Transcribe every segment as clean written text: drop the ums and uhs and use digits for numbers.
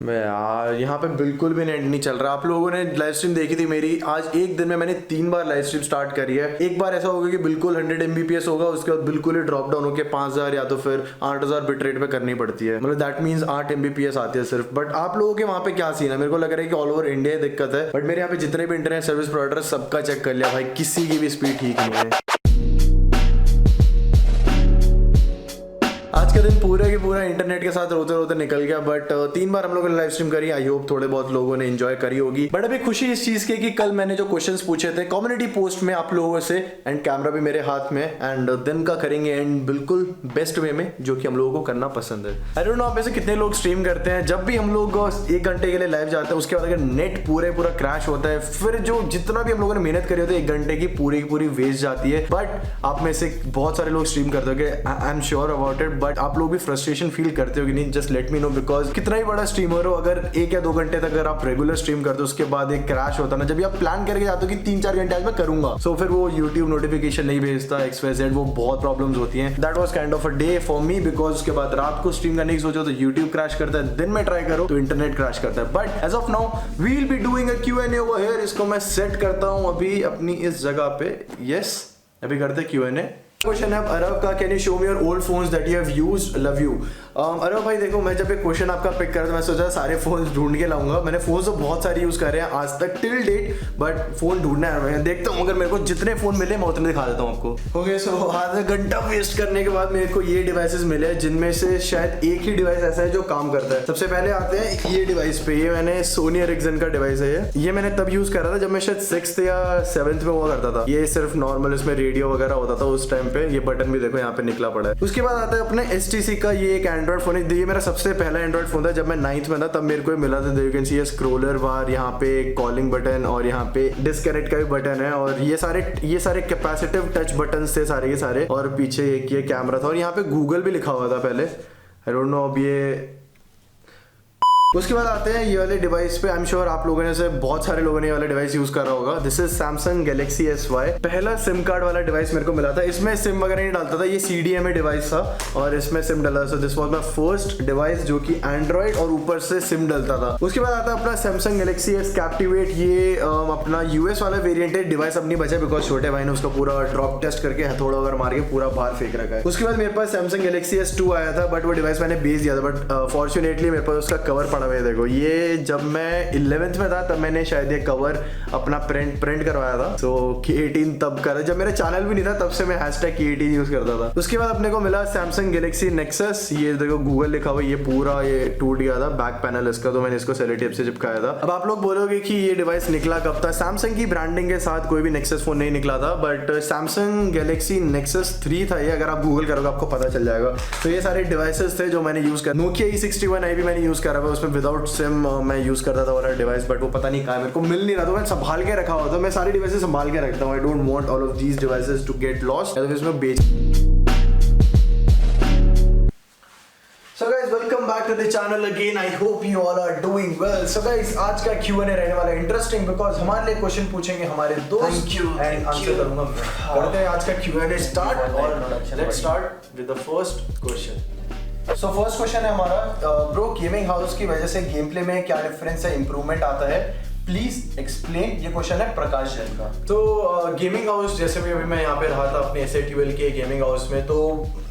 मैं यार यहाँ पे बिल्कुल भी नेट नहीं चल रहा। आप लोगों ने लाइव स्ट्रीम देखी थी मेरी, आज एक दिन में मैंने 3 बार लाइव स्ट्रीम स्टार्ट करी है। एक बार ऐसा होगा कि बिल्कुल 100 Mbps होगा, उसके बाद बिल्कुल ही ड्रॉप डाउन होकर 5000 या तो फिर 8000 बिट रेट पे करनी पड़ती है। मतलब दैट मीन्स 8 Mbps आती है सिर्फ। बट आप लोगों के वहाँ पे क्या सीन है? मेरे को लग रहा है कि ऑल ओवर इंडिया दिक्कत है, बट मेरे यहाँ पे जितने भी इंटरनेट सर्विस प्रोवाइडर सबका चेक कर लिया भाई, किसी की भी स्पीड ठीक नहीं है। आज का दिन पूरा की पूरा इंटरनेट के साथ रोते रोते निकल गया। बट 3 बार हम लोगों ने लाइव स्ट्रीम करी। आई होप थोड़े बहुत लोगों ने एंजॉय करी होगी। बट अभी खुशी इस चीज की कि कल मैंने जो क्वेश्चंस पूछे थे कम्युनिटी पोस्ट में आप लोगों से, एंड कैमरा भी मेरे हाथ में, एंड दिन का करेंगे एंड बिल्कुल बेस्ट वे में, जो कि हम लोगों को करना पसंद है। आई डोंट नो आप में से कितने लोग स्ट्रीम करते हैं। जब भी हम लोग 1 घंटे के लिए लाइव जाते हैं, उसके बाद अगर नेट पूरा क्रैश होता है, फिर जो जितना भी हम लोगों ने मेहनत करी होती है 1 घंटे की पूरी वेस्ट जाती है। बट आप में से बहुत सारे लोग स्ट्रीम करते हो, I am sure about it. But आप लोग भी फ्रस्ट्रेशन फील करते हो कि नहीं? Just let me know, because कितना ही बड़ा स्ट्रीमर हो, अगर 1 या 2 घंटे तक अगर आप रेगुलर स्ट्रीम करते हो, उसके बाद एक क्रैश होता है ना, जब आप प्लान करके जाते हो कि 3-4 घंटे आज मैं करूंगा, सो फिर वो यूट्यूब नोटिफिकेशन नहीं भेजता, XYZ, वो बहुत प्रॉब्लम्स होती हैं। That was kind of a day for me, because उसके बाद रात को स्ट्रीम करने की सोचो तो यूट्यूब क्रैश करता है, दिन में ट्राई करो तो इंटरनेट क्रैश करता है। But as of now we will be doing a Q&A over here. इसको मैं सेट करता हूं अभी अपनी इस जगह पे। यस, अभी करते Q&A। क्वेश्चन है अरब का, can you show me your old phones that you have used, love you. Arab भाई देखो, मैं जब एक क्वेश्चन आपका पिक कर रहा था, मैं सोचा सारे फोन ढूंढ के लाऊंगा। मैंने फोन तो बहुत सारे यूज कर रहे हैं आज तक टिल डेट, बट फोन ढूंढना है। मैं देखता हूँ, अगर मेरे को जितने फोन मिले मैं उतने दिखा देता हूँ आपको। ओके, सो आधा घंटा वेस्ट करने के बाद मेरे को ये डिवाइसेस मिले, जिनमें से शायद एक ही डिवाइस ऐसा है जो काम करता है। सबसे पहले आते हैं ये डिवाइस पे। ये मैंने सोनी एरिक्सन का डिवाइस है। ये मैंने तब यूज कर रहा था जब मैं शायद 6th या 7th में हुआ करता था। ये सिर्फ नॉर्मल इसमें रेडियो वगैरह होता था उस टाइम पे। ये बटन भी देखो यहाँ पे निकला पड़ा है। उसके बाद आता है अपने HTC का, ये एक एंड्रॉइड फोन है। ये मेरा सबसे पहला एंड्रॉइड फोन था जब मैं 9th में था, तब मेरे को मिला था। यू कैन सी स्क्रोलर बार, यहाँ पे कॉलिंग बटन और यहाँ पे डिस्कनेक्ट का भी बटन है, और ये सारे कैपेसिटिव टच बटन थे सारे के सारे, और पीछे एक ये कैमरा था, और यहाँ पे गूगल भी लिखा हुआ था पहले। आई डोंट नो अब ये। उसके बाद आते हैं ये वाले डिवाइस पे। आई एम श्योर आप लोगों ने से बहुत सारे लोगों ने ये वाला डिवाइस यूज कर रहा होगा। This is Samsung Galaxy S5। पहला सिम कार्ड वाला डिवाइस मेरे को मिला था। इसमें सिम वगैरह नहीं डालता था, ये CDMA डिवाइस था और इसमें सिम डला। So this was my first device जो कि एंड्रॉइड और ऊपर से सिम डलता था। उसके बाद आता है अपना सैमसंग गैलेक्सी S कैप्टिवेट। ये अपना US वाला वेरिएंट है। डिवाइस अपनी बचा बिकॉज छोटे भाई ने उसका पूरा ड्रॉप टेस्ट करके हथौड़ा वगैरह मार के पूरा बाहर फेंक रखा है। उसके बाद मेरे पास सैमसंग गैलेक्सी S2 आया था, बट वो डिवाइस मैंने बेच दिया था। बट फॉर्चुनेटली मेरे पास उसका कवर पड़ा हुआ है। देखो, ये जब मैं 11th में था तब मैंने शायद ये कवर अपना प्रिंट करवाया था। सो K18 तब करा, जब मेरा चैनल भी नहीं था तब से मैं #K18 यूज करता था। उसके बाद अपने को मिला सैमसंग गैलेक्सी नेक्सस। ये देखो गूगल लिखा हुआ, ये पूरा ये टूट गया था बैक पैनल इसका, तो मैंने इसको सेलो टेप से चिपकाया था। अब आप लोग बोलोगे कि ये डिवाइस निकला कब था? सैमसंग की ब्रांडिंग के साथ कोई भी नेक्सस फोन नहीं निकला था, बट सैमसंग गैलेक्सी नेक्सस 3 था ये। अगर आप गूगल करोगे आपको पता चल जाएगा। तो ये सारे डिवाइसेस थे जो मैंने यूज कर। नोकिया E61i भी मैंने यूज करा था, उसमें विदाउट सिम मैं यूज करता था वाला डिवाइस, बट वो पता नहीं कहाँ, मेरे को मिल नहीं रहा था। मैं संभाल के रखा हुआ था। मैं सारी डिवाइसेस संभाल के रखता हूँ। I don't want all of these devices to get lost, या तो इसमें बेच। So guys, welcome back to the channel again. I hope you all are doing well. So guys, आज का Q&A रहने वाला है इंटरेस्टिंग, बिकॉज हमारे लिए क्वेश्चन पूछेंगे हमारे दोस्त एंड आंसर करूंगा मैं। करते हैं आज का Q&A स्टार्ट, और let's start with the first question. So first question है हमारा, ब्रो गेमिंग हाउस की वजह से गेम प्ले में क्या डिफरेंस है, इंप्रूवमेंट आता है, प्लीज एक्सप्लेन। ये क्वेश्चन है प्रकाश जैन का। तो गेमिंग हाउस, जैसे भी अभी मैं यहाँ पे रहा था अपने SA12 के गेमिंग हाउस में, तो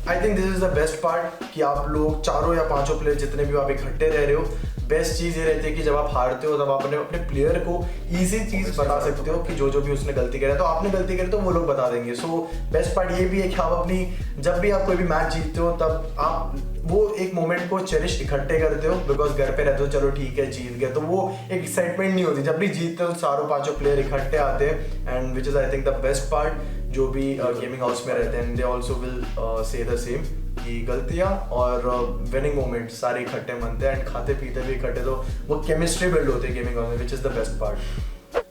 आई think this is the best part कि आप लोग 4 या 5 प्लेयर जितने भी आप इकट्ठे रह रहे हो। बेस्ट चीज़ ये रहती है कि जब आप हारते हो तब आप अपने प्लेयर को इजी चीज़ बता सकते हो कि जो भी उसने गलती करा, तो आपने गलती करी तो वो लोग बता देंगे। सो बेस्ट पार्ट ये भी है कि आप अपनी, जब भी आप कोई भी मैच जीतते हो तब आप वो एक मोमेंट को चेरिश इकट्ठे करते हो, बिकॉज घर पे रहते हो, चलो ठीक है जीत गए, तो वो एक एक्साइटमेंट नहीं होती। जब भी जीतते हो 4-5 प्लेयर इकट्ठे आते हैं, and which is I think the best part. जो भी गेमिंग हाउस में रहते हैं, they also will say the same कि गलतियाँ और विनिंग मोमेंट सारे इकट्ठे बनते हैं, एंड खाते पीते भी इकट्ठे, तो वो केमिस्ट्री बिल्ड होती है गेमिंग हाउस में, which is the best part.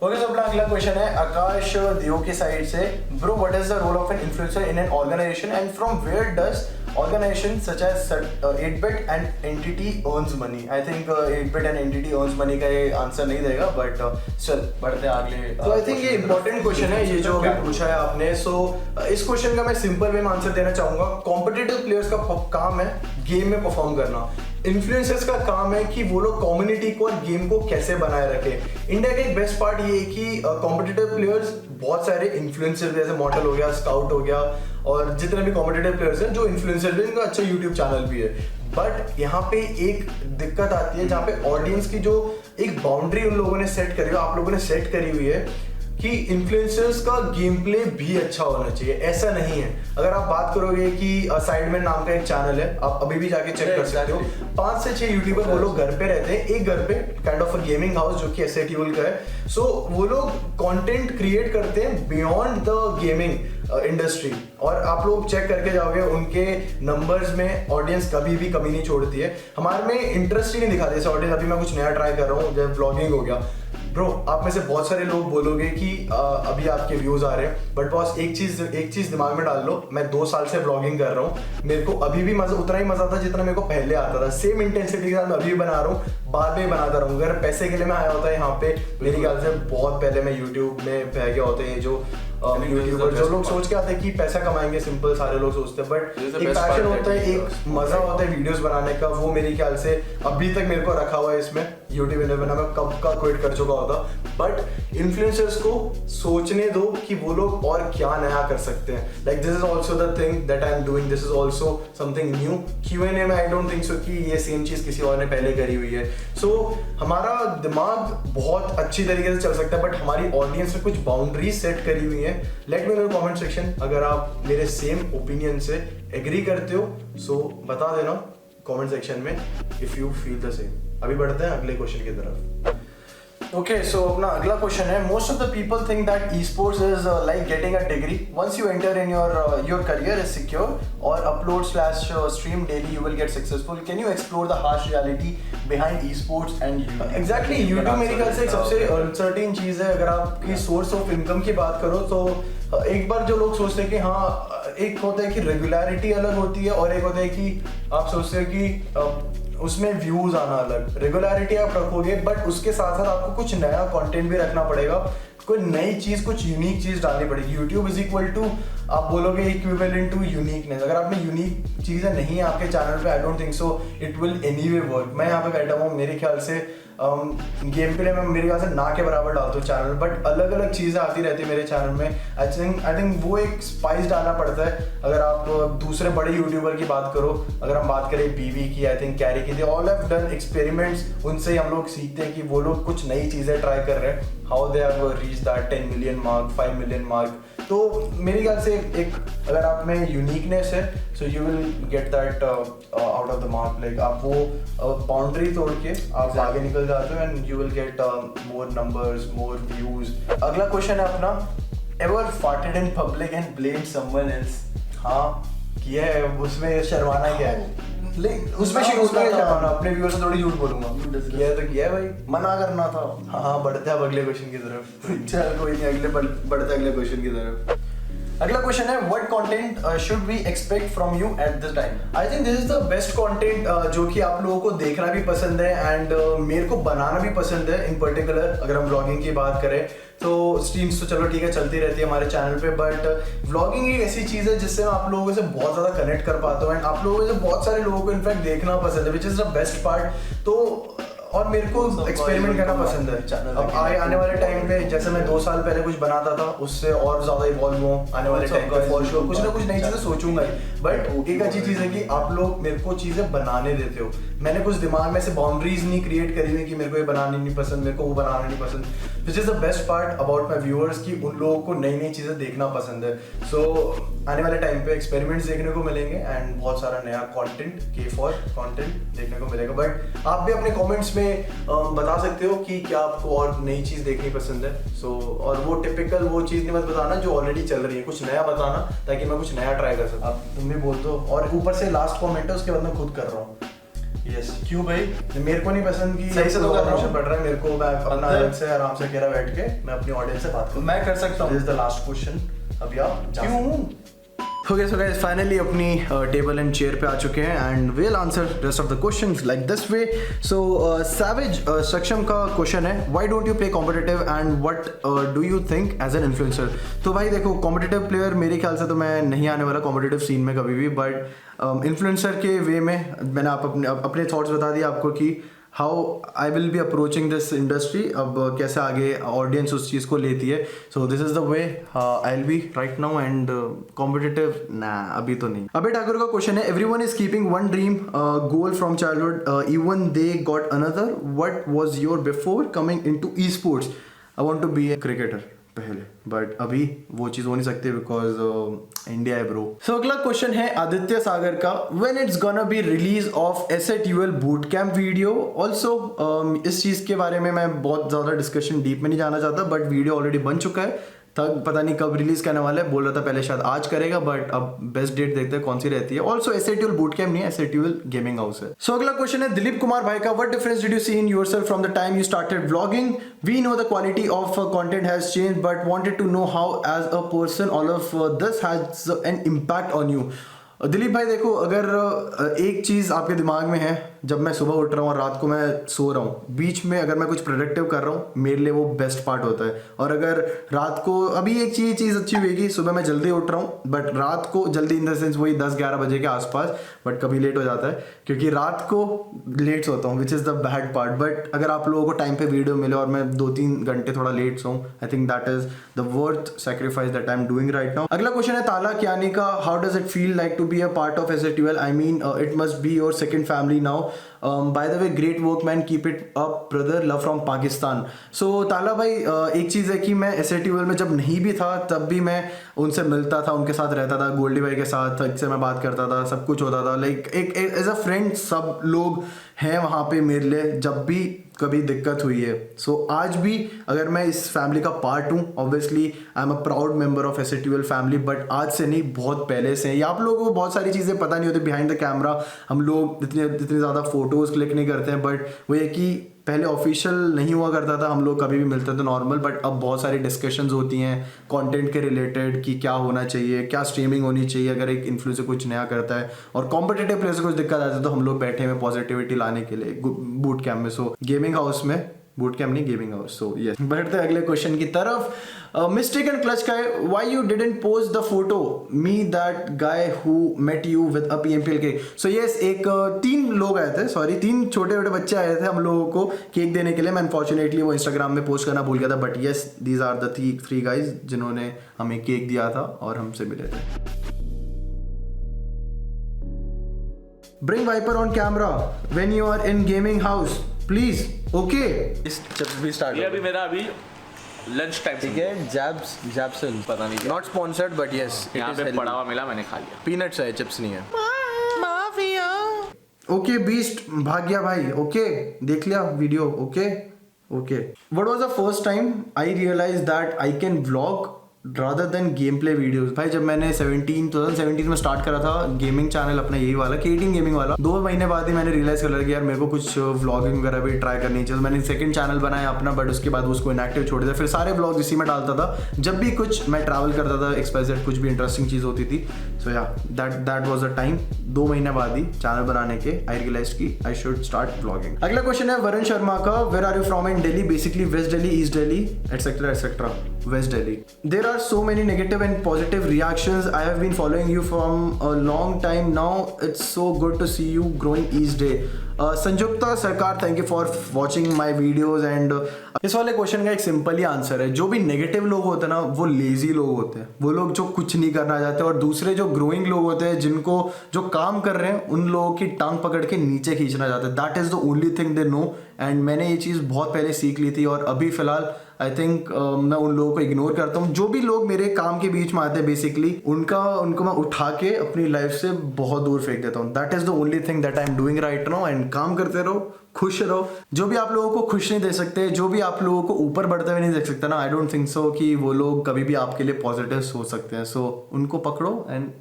Okay, तो अपना अगला क्वेश्चन है आकाश दियो की साइड से। Bro, what is the role of an influencer in an organization and from where does organization such as 8-bit and entity earns money? I think 8-bit and entity earns money का ये answer नहीं देगा, but चल बढ़ते आगे। तो I think ये important question है ये जो अभी पूछा है आपने। सो इस क्वेश्चन का मैं सिंपल वे में आंसर देना चाहूंगा। कॉम्पिटिटिव प्लेयर्स का काम है गेम में परफॉर्म करना। इन्फ्लुएंसर्स का काम है कि वो लोग कम्युनिटी को और गेम को कैसे बनाए रखे। इंडिया का एक बेस्ट पार्ट ये है कि कॉम्पिटिटिव प्लेयर्स बहुत सारे इन्फ्लुएंसर जैसे मॉडल हो गया, स्काउट हो गया और जितने भी कॉम्पिटिटिव प्लेयर्स हैं जो इन्फ्लुएंसर भी, इनका अच्छा यूट्यूब चैनल भी है। बट यहाँ पे एक दिक्कत आती है जहाँ पे ऑडियंस की जो एक बाउंड्री उन लोगों ने सेट करी हुई, आप लोगों ने सेट करी हुई है कि इन्फ्लुएंसर्स का गेम प्ले भी अच्छा होना चाहिए। ऐसा नहीं है, अगर आप बात करोगे कि साइडमैन नाम का एक चैनल है, आप अभी भी जाके चेक कर सकते हो, 5 से 6 यूट्यूबर वो लोग घर पे रहते हैं, एक घर पे kind of a gaming house जो कि एसएटीयूल का है। सो वो लोग कंटेंट क्रिएट करते हैं बियॉन्ड द गेमिंग इंडस्ट्री, और आप लोग चेक करके जाओगे उनके नंबर्स में ऑडियंस कभी भी कमी नहीं छोड़ती है। हमारे में इंटरेस्ट ही नहीं दिखाते जैसे ऑडियंस। अभी मैं कुछ नया ट्राई कर रहा हूँ, जैसे व्लॉगिंग हो गया, ब्रो आप में से बहुत सारे लोग बोलोगे कि अभी आपके व्यूज आ रहे हैं, बट बॉस एक चीज दिमाग में डाल लो, मैं 2 साल से व्लॉगिंग कर रहा हूँ, मेरे को अभी भी मजा उतना ही मजा आता जितना मेरे को पहले आता था। सेम इंटेंसिटी के साथ मैं अभी भी बना रहा हूँ, बाद में बनाता रहूँ। अगर पैसे के लिए मैं आया होता है यहाँ पे, मेरे ख्याल से बहुत पहले मैं यूट्यूब में बह गया होते हैं। जो यूट्यूबर जो लोग सोच के आते हैं कि पैसा कमाएंगे, सिंपल सारे लोग सोचते हैं, बट एक पैशन होता है, एक मजा होता है वीडियोस बनाने का, वो मेरे ख्याल से अभी तक मेरे को रखा हुआ है इसमें। यूट्यूब बना मैं कब का क्विट कर चुका होता। बट इन्फ्लुएंसर्स को सोचने दो कि वो लोग और क्या नया कर सकते हैं। Like this is also the thing that I am doing, this is also something new. Q&A में आई डोंट थिंक सो कि ये सेम चीज किसी और ने पहले करी हुई है। सो हमारा दिमाग बहुत अच्छी तरीके से चल सकता है, बट हमारी ऑडियंस में कुछ बाउंड्रीज सेट करी हुई है। Let me know comment section, अगर आप मेरे सेम ओपिनियन से एग्री करते हो सो बता देना कमेंट सेक्शन में if you feel the same. अभी बढ़ते हैं अगले क्वेश्चन की तरफ। Okay, so अपना अगला क्वेश्चन है, most of the people think that esports is like getting a degree. Once you enter in your career is secure or upload/stream daily you will get successful. Can you explore the harsh reality behind esports and you? Exactly, YouTube मेरे ख्याल से एक सबसे uncertain चीज है। अगर आपकी source of income की बात करो तो एक बार जो लोग सोचते हैं कि हाँ, एक होता है कि रेगुलरिटी अलग होती है और एक होता है कि आप सोचते हैं कि उसमें व्यूज आना अलग। रेगुलरिटी आप रखोगे बट उसके साथ साथ आपको कुछ नया कंटेंट भी रखना पड़ेगा, कोई नई चीज, कुछ यूनिक चीज डालनी पड़ेगी। यूट्यूब इज इक्वल टू, आप बोलोगे इक्विवेलेंट टू यूनिकनेस। अगर आप में यूनिक चीजें नहीं है आपके चैनल पे, I don't think so it will anyway work. मैं यहाँ पे बैठा हूँ, मेरे ख्याल से गेम प्ले में मेरे ख्याल से ना के बराबर डालता हूँ चैनल, बट अलग अलग चीजें आती रहती है मेरे चैनल में। आई थिंक वो एक स्पाइस डालना पड़ता है। अगर आप दूसरे बड़े यूट्यूबर की बात करो, अगर हम बात करें बीवी की, आई थिंक कैरी की, they all have done experiments, उनसे हम लोग सीखते हैं कि वो लोग कुछ नई चीजें ट्राई कर रहे हैं, how they have reach that 10 million mark, 5 million mark. तो मेरे ख्याल से एक अगर आप में यूनिकनेस है so you will get that out of the mark. Like आप वो बाउंड्री तोड़ के आप आगे निकल जाते हो and you will get more numbers, more views. अगला क्वेश्चन है अपना, ever farted in public and blame someone else? हाँ किया है, उसमें शर्माना क्या है? उसमें शर्माना, अपने व्यूअर से थोड़ी झूठ बोलूंगा, किया है तो किया है भाई, मना करना था। हाँ बढ़ते हैं अब अगले क्वेश्चन की तरफ। चल कोई नहीं, अगले बढ़ते अगले क्वेश्चन की तरफ। अगला क्वेश्चन है, what content should we expect from you at this time? I think this is the best content जो कि आप लोगों को देखना भी पसंद है एंड मेरे को बनाना भी पसंद है। इन पर्टिकुलर अगर हम व्लॉगिंग की बात करें तो स्ट्रीम्स तो चलो ठीक है चलती रहती है हमारे चैनल पे, बट व्लॉगिंग एक ऐसी चीज है जिससे मैं आप लोगों से बहुत ज्यादा कनेक्ट कर पाता हूँ एंड आप लोगों से बहुत सारे लोगों को इनफैक्ट देखना पसंद है, which is the best part. तो और मेरे को एक्सपेरिमेंट करना पसंद है। अब आने वाले टाइम पे जैसे मैं 2 साल पहले कुछ बनाता था उससे और ज्यादा इवॉल्व हुआ, आने वाले टाइम पे फॉर श्योर कुछ ना कुछ नई चीजें सोचूंगा ही। बट एक अच्छी चीज है कि आप लोग मेरे को चीजें बनाने देते हो। मैंने कुछ दिमाग में से बाउंड्रीज नहीं क्रिएट करी हुई कि मेरे को ये बनानी नहीं पसंद, मेरे को वो बनाना नहीं पसंद। Which is the best part about my viewers कि उन लोगों को नई नई चीजें देखना पसंद है। सो आने वाले टाइम पे एक्सपेरिमेंट्स देखने को मिलेंगे एंड बहुत सारा नया कंटेंट, के फॉर कंटेंट देखने को मिलेगा। बट आप भी अपने कमेंट्स में बता सकते हो कि क्या आपको और नई चीज देखनी पसंद है। सो और वो टिपिकल वो चीज नहीं मत बताना जो ऑलरेडी चल रही है, कुछ नया बताना ताकि मैं कुछ नया ट्राई कर सकूं। आप तुम भी बोल दो। और ऊपर से लास्ट कमेंट है उसके बाद मैं खुद कर रहा हूँ। यस क्यों भाई? मेरे को नहीं पसंद कि सही से तो पढ़ रहा है, मेरे को मैं अपना अलग से आराम से अकेला बैठ के मैं अपनी ऑडियंस से बात करूं। मैं कर सकता हूं। This is the last question. अभी आप क्यों ओके सो गाइस फाइनली अपनी टेबल एंड चेयर पे आ चुके हैं and will answer rest of the questions like this way. So savage Saksham का क्वेश्चन है, why don't you play competitive and what do you think as an influencer. तो भाई देखो, कॉम्पिटिटिव प्लेयर मेरे ख्याल से तो मैं नहीं आने वाला कॉम्पिटिटिव सीन में कभी भी, बट इन्फ्लुएंसर के वे में मैंने अपने थॉट्स बता दिए आपको कि how I will be approaching this industry, अब कैसे आगे ऑडियंस उस चीज़ को लेती है. So this is the way I will be right now and competitive ना अभी तो नहीं. अबे ठाकुर का क्वेश्चन है, everyone is keeping one dream goal from childhood even they got another, what was your before coming into esports. I want to be a cricketer पहले, but अभी वो चीज़ हो नहीं सकती बिकॉज इंडिया है ब्रो. सो अगला question है आदित्य सागर का, when it's gonna be release of SATUL boot camp video. Also इस चीज़ के बारे में मैं बहुत ज़्यादा डिस्कशन डीप में नहीं जाना चाहता, बट वीडियो ऑलरेडी बन चुका है. तब पता नहीं कब रिलीज करने वाला है, बोल रहा था पहले शायद आज करेगा, बट अब बेस्ट डेट देखते हैं कौन सी रहती है. ऑल्सो एसएटीयूएल बूट कैंप नहीं है, एसएटीयूएल गेमिंग हाउस है. सो अगला क्वेश्चन है दिलीप कुमार भाई का, what difference did you see in yourself from the time you started vlogging. We know the quality of content has changed but wanted to know how as a person all of this has an impact on you. Dilip भाई देखो, अगर एक चीज़ आपके दिमाग में है, जब मैं सुबह उठ रहा हूँ और रात को मैं सो रहा हूँ, बीच में अगर मैं कुछ प्रोडक्टिव कर रहा हूँ, मेरे लिए वो बेस्ट पार्ट होता है. और अगर रात को, अभी एक चीज़ अच्छी हुई, सुबह मैं जल्दी उठ रहा हूँ, बट रात को जल्दी इन द सेंस वही 10-11 बजे के आसपास, बट कभी लेट हो जाता है क्योंकि रात को लेट सोता हूँ, which is the bad part. But अगर आप लोगों को टाइम पे वीडियो मिले और मैं 2-3 घंटे थोड़ा लेट सोऊं, I think that is the worth sacrifice that I am doing right now. अगला क्वेश्चन है ताला कियानी का, how does it feel like to be a part of SATUL. I mean it must be your second family now. By the way great work man, keep it up brother, love from Pakistan. So Tala भाई, एक चीज़ है कि मैं एसएटीयूएल में जब नहीं भी था तब भी मैं उनसे मिलता था, उनके साथ रहता था, गोल्डी भाई के साथ से मैं बात करता था, सब कुछ होता था. लाइक एक एज अ फ्रेंड सब लोग हैं वहाँ पे मेरे लिए जब भी कभी दिक्कत हुई है. सो आज भी अगर मैं इस फैमिली का पार्ट हूँ, obviously I am a proud member of SATUL family, but आज से नहीं, बहुत पहले से. या आप लोगों को बहुत सारी चीज़ें पता नहीं होती बिहाइंड द कैमरा, हम लोग इतनी ज़्यादा फोटोज़ क्लिक नहीं करते हैं, बट वो ये कि पहले ऑफिशियल नहीं हुआ करता था, हम लोग कभी भी मिलते थे नॉर्मल, बट अब बहुत सारी डिस्कशंस होती हैं कंटेंट के रिलेटेड कि क्या होना चाहिए, क्या स्ट्रीमिंग होनी चाहिए अगर एक इन्फ्लुएंसर कुछ नया करता है, और कॉम्पिटिटिव प्लेयर से कुछ दिक्कत आती है तो हम लोग बैठे हुए पॉजिटिविटी लाने के लिए बूट कैंप में. सो गेमिंग हाउस में, बूट कैंप नहीं गेमिंग हाउस. सो यस, बढ़ते अगले क्वेश्चन की तरफ. मिस्टेक एंड क्लच का है, why you didn't post the photo me that guy who met you with a PMPL cake. So yes, एक 3 लोग आए थे, सॉरी 3 छोटे छोटे बच्चे आए थे हम लोगों को केक देने के लिए. मैं अनफॉर्चुनेटली वो इंस्टाग्राम में पोस्ट करना भूल गया था, but yes these are the 3 guys जिन्होंने हमें केक दिया था और हमसे मिले थे. Bring Viper on camera when you are in gaming house, please. Okay. जब भी स्टार्ट. ये अभी मेरा अभी लंच टाइम, ठीक है. जैप्सन पता नहीं, नॉट स्पॉन्सर्ड बट यस यहाँ पे पड़ा हुआ मिला, मैंने खा लिया. पीनट्स है, चिप्स नहीं है. माफिया. ओके बीस्ट भाग गया भाई. ओके देख लिया video. Okay. What was the first time I realized that I can vlog rather than game play videos. भाई जब मैंने 2017 में स्टार्ट करा था गेमिंग चैनल अपना, यही वाला K18 गेमिंग वाला, 2 महीने बाद ही मैंने रियलाइज कर लिया कि यार मेरे को कुछ व्लॉगिंग वगैरह भी ट्राई करनी चाहिए. मैंने सेकंड चैनल बनाया अपना, बट उसके बाद उसको इनएक्टिव छोड़ दिया. फिर सारे व्लॉग्स इसी में डालता था जब भी कुछ मैं ट्रैवल करता था, एक्सपाइजेड कुछ भी इंटरेस्टिंग चीज़ होती थी. सो या दैट वाज द टाइम. 2 महीने बाद ही चैनल बनाने के आई रियलाइज की आई शुड स्टार्ट व्लॉगिंग. अगला क्वेश्चन है वरुण शर्मा का, where are you from in Delhi. Basically west Delhi, east Delhi, etcetera. West Delhi. There are so many negative and positive reactions. I have been following you from a long time now. It's so good to see you growing each day. Sanjukta Sarkar, thank you for watching my videos. And इस वाले question का एक simple ही answer है, जो भी negative लोग होते हैं ना, वो लेजी लोग होते हैं, वो लोग जो कुछ नहीं करना चाहते. और दूसरे जो ग्रोइंग लोग होते हैं, जिनको जो काम कर रहे हैं, उन लोगों की टांग पकड़ के नीचे खींचना चाहते हैं. That is the only thing they know. And मैंने ये चीज़ बहुत पहले सीख ली थी, और अभी फिलहाल आई थिंक मैं उन लोगों को इग्नोर करता हूँ. जो भी लोग मेरे काम के बीच में आते हैं, बेसिकली उनको मैं उठा के अपनी लाइफ से बहुत दूर फेंक देता हूँ. That is the only thing that I am doing right now. And काम करते रहो, खुश रहो. जो भी आप लोगों को खुश नहीं दे सकते, जो भी आप लोगों को ऊपर बढ़ते हुए नहीं देख सकते ना, आई डोंट थिंक सो कि वो लोग कभी भी आपके लिए पॉजिटिव सोच सकते हैं. सो उनको पकड़ो and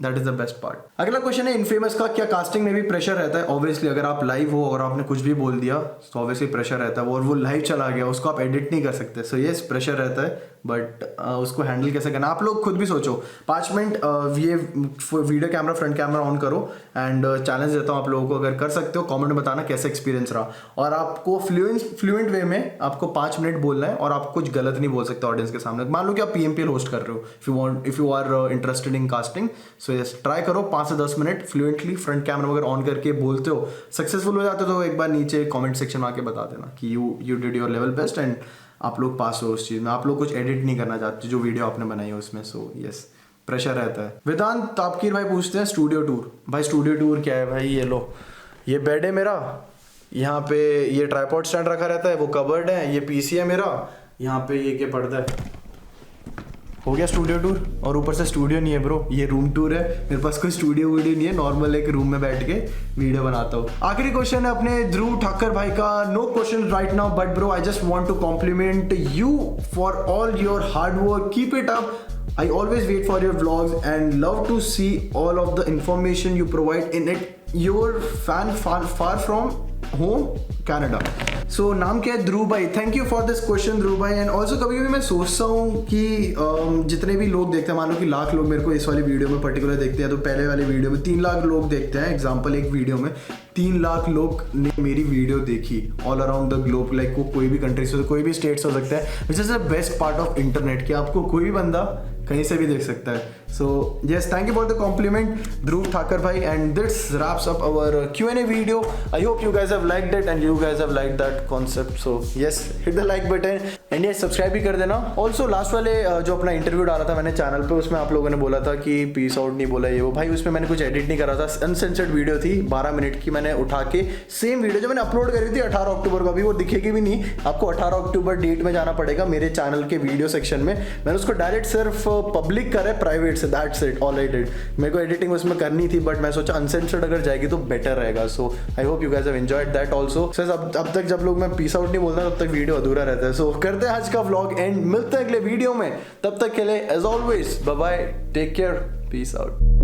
that is the best part. अगला क्वेश्चन है इनफेमस का, क्या कास्टिंग में भी प्रेशर रहता है. ऑब्वियसली अगर आप लाइव हो और आपने कुछ भी बोल दिया तो ऑब्वियसली प्रेशर रहता है, और वो लाइव चला गया, उसको आप एडिट नहीं कर सकते. सो यस प्रेशर रहता है. बट उसको हैंडल कैसे करना आप लोग खुद भी सोचो। 5 मिनट ये video camera front camera on करो एंड चैलेंज देता हूँ आप लोगों को, अगर कर सकते हो कमेंट में बताना कैसा एक्सपीरियंस रहा। और आपको फ्लुएंट वे में आपको 5 मिनट बोलना है और आप कुछ गलत नहीं बोल सकते ऑडियंस के सामने। मान लो कि आप PMPL होस्ट कर रहे हो, if you are interested in casting, so yes try करो 5 से 10 मिनट फ्लुएंटली फ्रंट कैमरा अगर ऑन करके बोलते हो, सक्सेसफुल हो जाते हो तो एक बार नीचे कमेंट सेक्शन में आके बता देना कि you did your level best and आप लोग पास हो उस चीज़ में। आप लोग कुछ एडिट नहीं करना चाहते जो वीडियो आपने बनाई है उसमें, सो यस प्रेशर रहता है। वेदांत तापकीर भाई पूछते हैं स्टूडियो टूर। भाई स्टूडियो टूर क्या है भाई? ये लो, ये बेड है मेरा, यहाँ पे ये ट्राइपॉड स्टैंड रखा रहता है, वो कबर्ड है, ये PC है मेरा, यहाँ पे ये क्या पर्दा है, हो गया स्टूडियो टूर। और ऊपर से स्टूडियो नहीं है ब्रो, ये रूम टूर है। मेरे पास कोई स्टूडियो वीडियो नहीं है, नॉर्मल एक रूम में बैठ के वीडियो बनाता हूँ। आखिरी क्वेश्चन है अपने ध्रुव ठाकर भाई का। No question right now but bro I just want to compliment you for all your hard work, keep it up. I always wait for your vlogs and love to see all of the information you provide in it. Your fan far from home, Canada. So नाम क्या है? ध्रुव भाई। Thank you for this question Dhruv भाई। And also कभी कभी मैं सोचता हूँ कि जितने भी लोग देखते हैं, मान लो कि लाख लोग मेरे को इस वाली वीडियो में पर्टिकुलर देखते हैं, तो पहले वाली वीडियो में 3 लाख लोग देखते हैं। एग्जाम्पल, एक वीडियो में 3 लाख लोग ने मेरी वीडियो देखी all around the globe, like वो कोई भी कंट्री से, कोई भी स्टेट्स हो सकता है, which is the best part of internet कि आपको कोई भी बंदा कहीं से भी देख सकता है। So yes, thank you for the compliment Dhruv Thakar भाई। And this wraps up our Q&A video. I hope you guys have liked it and you guys have liked that concept. So yes, hit the like button and yes subscribe भी कर देना। Also last वाले जो अपना interview डाला था मैंने channel पे, उसमें आप लोगों ने बोला था कि पीस आउट नहीं बोला ये वो। भाई उसमें मैंने कुछ एडिट नहीं करा था, अनसेंसर्ड वीडियो थी 12 मिनट की। मैंने उठा के सेम वीडियो जो मैंने अपलोड करी थी 18 अक्टूबर को, अभी वो दिखेगी भी नहीं आपको। 18 अक्टूबर डेट में जाना पड़ेगा मेरे चैनल के वीडियो सेक्शन में। मैंने उसको डायरेक्ट सिर्फ पब्लिक करा है, प्राइवेट से, that's it, all I did. मेरे को एडिटिंग उसमें करनी थी बट मैं सोचा अनसेंसर्ड अगर जाएगी तो बेटर रहेगा। So I hope you guys have enjoyed that also. अब तक जब लोग मैं पीस आउट नहीं बोलता तब तक वीडियो अधूरा रहता है। सो करते हैं आज का व्लॉग एंड मिलते हैं अगले वीडियो में। तब तक के लिए as always bye bye, take care, peace out.